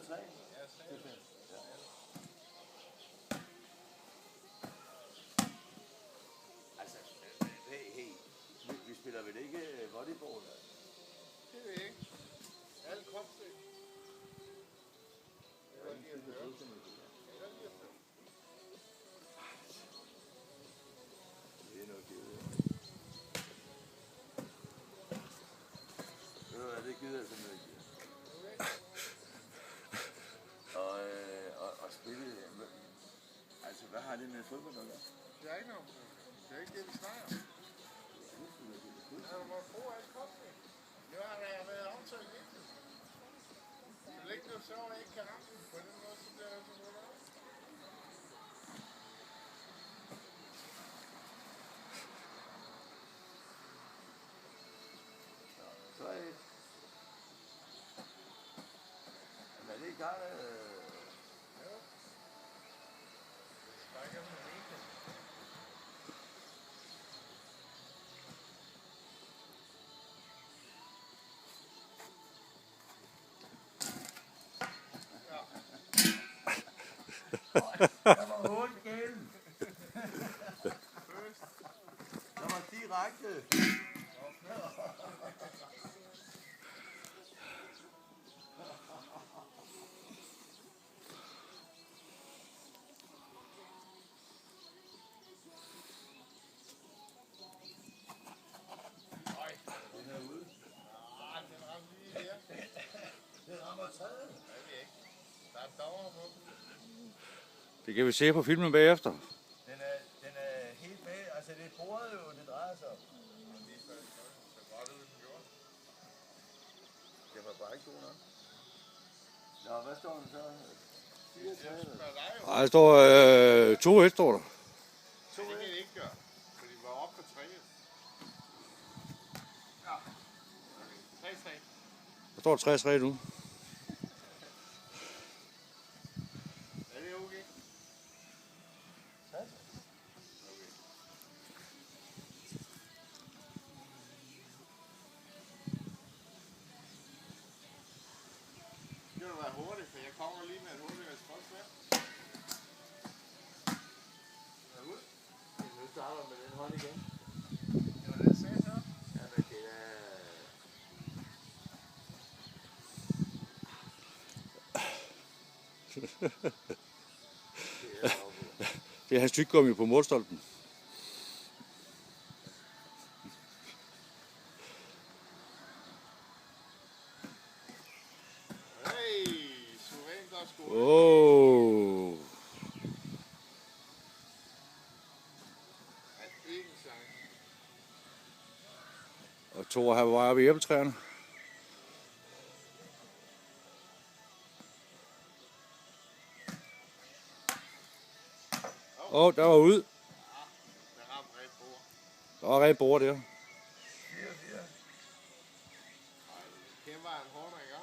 3? Ja, 3. Ja. Altså, hey. Vi spiller vel ikke volleyball? Det ved jeg ikke. Alt kropsvægt. Det er lige at høre. Det er lige at høre. Det er noget givet. Ved du hvad, det gider jeg simpelthen ikke. Og spille, altså hvad har det med fodbold at gøre? Det er ikke noget. Det er ikke det, vi snakker om. Ja, du må bruge alt kropsvægt. Det har der været aftalt ikke. Det er ikke noget så, at jeg ikke kan ramme den. På den måde, så bliver det så noget af. Så er det. Men er det ikke gang? Jo. Det sprækker med det. Der var 8 igen. Der var direkte. Den er ude. Ah, den rammer lige her. Den rammer træet. Jeg ved ikke. Der er dommer på den. Det kan vi se på filmen bagefter. Den er helt bag. Altså det er bordet jo, det drejer sig om. Lige før det så godt ud, den gjorde. Det var bare ikke god nok. Nå, hvad står den så? 4-3 eller? Ej, der står 2-1, står der. Det kan det ikke gøre, for de var oppe på 3. Ja. 3-3. Der står 3-3 nu. Er det okay? Okay. Det vil være hurtigt, for jeg kommer lige med et hurtigt respons her. Er du ud? Nu starter med den hånd igen. Det var det, jeg sagde så. Jamen det er... Det er hans tyggegummi på målstolpen. Hey, suverænt godt scoret. Åh. Ja, ikke en chance. Og Thor har var ved æbletræerne. Der var ud. Den ramte ret bord. Der var rigtig bord der. 4-4. Kæmper en hårdt, ikke?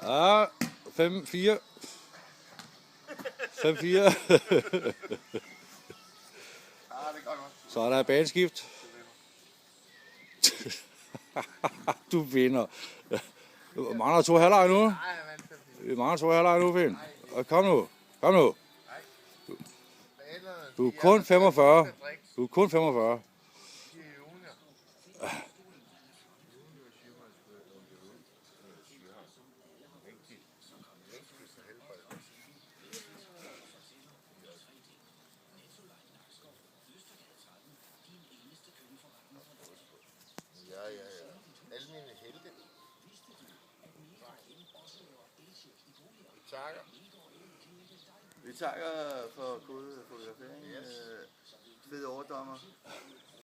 Ja, 5-4. 5-4. Ja, det er godt nok. Så er der baneskift. Du vinder. Vi mangler 2 halvleg nu. Nej, jeg vandt 5-4. Vi mangler 2 halvleg nu, Finn. Og kom nu. Kom nu. Du er kun 45. Du er kun 45. Ja. Alle mine helte. Vi takker. Vi takker for god fotografering. Fed overdommer.